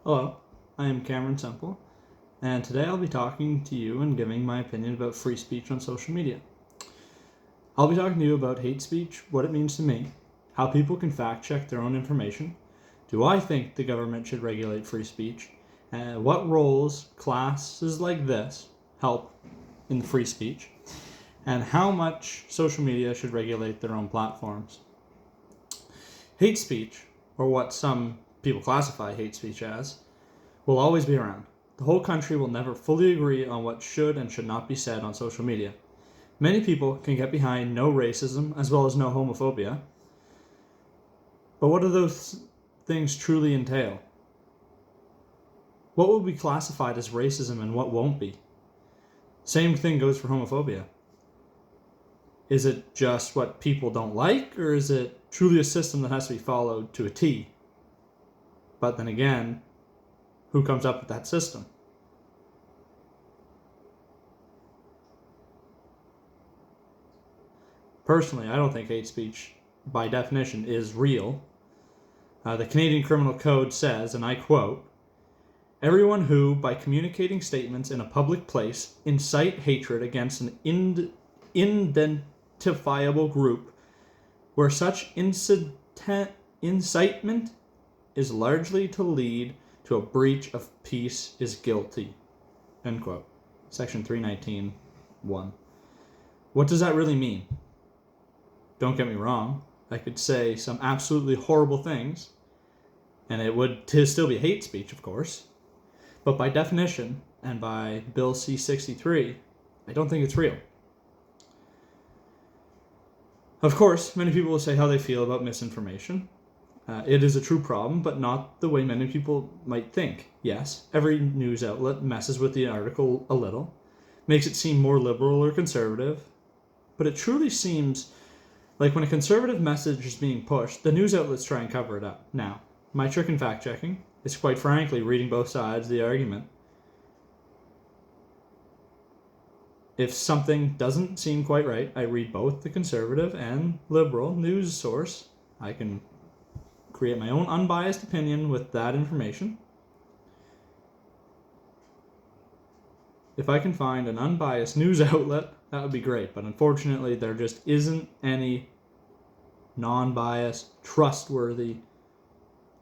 Hello, I am Cameron Semple, and today I'll be talking to you and giving my opinion about free speech on social media. I'll be talking to you about hate speech, what it means to me, how people can fact check their own information, do I think the government should regulate free speech, and what roles classes like this help in the free speech, and how much social media should regulate their own platforms. Hate speech, or what some people classify hate speech as, will always be around. The whole country will never fully agree on what should and should not be said on social media. Many people can get behind no racism as well as no homophobia. But what do those things truly entail? What will be classified as racism and what won't be? Same thing goes for homophobia. Is it just what people don't like, or is it truly a system that has to be followed to a T? But then again, who comes up with that system? Personally, I don't think hate speech, by definition, is real. The Canadian Criminal Code says, and I quote, "Everyone who, by communicating statements in a public place, incite hatred against an identifiable group where such incitement is largely to lead to a breach of peace is guilty." End quote. Section 319(1). What does that really mean? Don't get me wrong, I could say some absolutely horrible things, and it would still be hate speech, of course. But by definition, and by Bill C-63, I don't think it's real. Of course, many people will say how they feel about misinformation. It is a true problem, but not the way many people might think. Yes, every news outlet messes with the article a little, makes it seem more liberal or conservative, but it truly seems like when a conservative message is being pushed, the news outlets try and cover it up. Now, my trick in fact checking is quite frankly reading both sides of the argument. If something doesn't seem quite right, I read both the conservative and liberal news source. I can create my own unbiased opinion with that information. If I can find an unbiased news outlet, that would be great, but unfortunately there just isn't any non-biased, trustworthy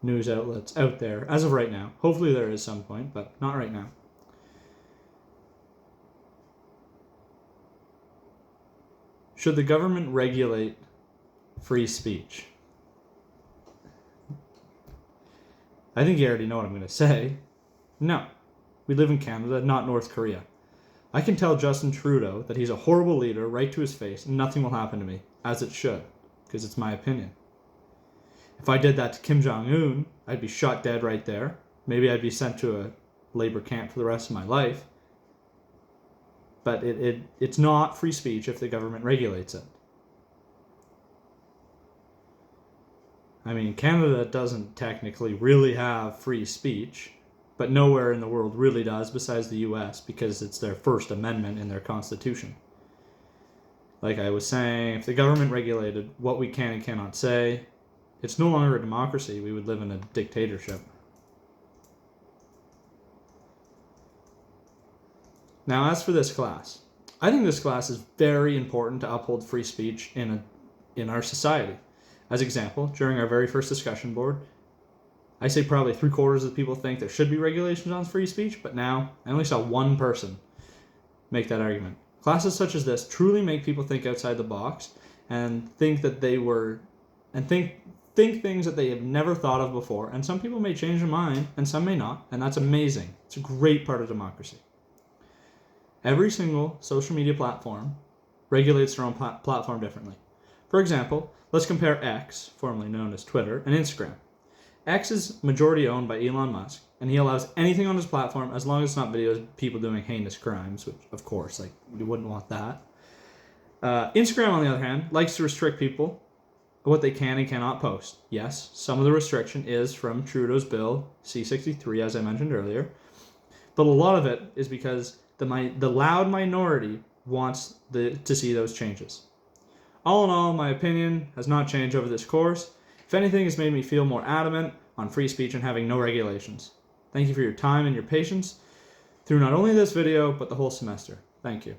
news outlets out there as of right now. Hopefully there is some point, but not right now. Should the government regulate free speech? I think you already know what I'm going to say. No. We live in Canada, not North Korea. I can tell Justin Trudeau that he's a horrible leader right to his face, and nothing will happen to me, as it should, because it's my opinion. If I did that to Kim Jong-un, I'd be shot dead right there. Maybe I'd be sent to a labor camp for the rest of my life. But it's not free speech if the government regulates it. I mean, Canada doesn't technically really have free speech, but nowhere in the world really does besides the US because it's their First Amendment in their Constitution. Like I was saying, if the government regulated what we can and cannot say, it's no longer a democracy. We would live in a dictatorship. Now, as for this class, I think this class is very important to uphold free speech in our society. As example, during our very first discussion board, I say probably 3/4 of the people think there should be regulations on free speech, but now I only saw one person make that argument. Classes such as this truly make people think outside the box and think that think things that they have never thought of before. And some people may change their mind and some may not, and that's amazing. It's a great part of democracy. Every single social media platform regulates their own platform differently. For example, let's compare X, formerly known as Twitter, and Instagram. X is majority owned by Elon Musk, and he allows anything on his platform as long as it's not videos of people doing heinous crimes, which, of course, you wouldn't want that. Instagram, on the other hand, likes to restrict people what they can and cannot post. Yes, some of the restriction is from Trudeau's Bill C-63, as I mentioned earlier, but a lot of it is because the loud minority wants to see those changes. All in all, my opinion has not changed over this course. If anything, it's made me feel more adamant on free speech and having no regulations. Thank you for your time and your patience through not only this video, but the whole semester. Thank you.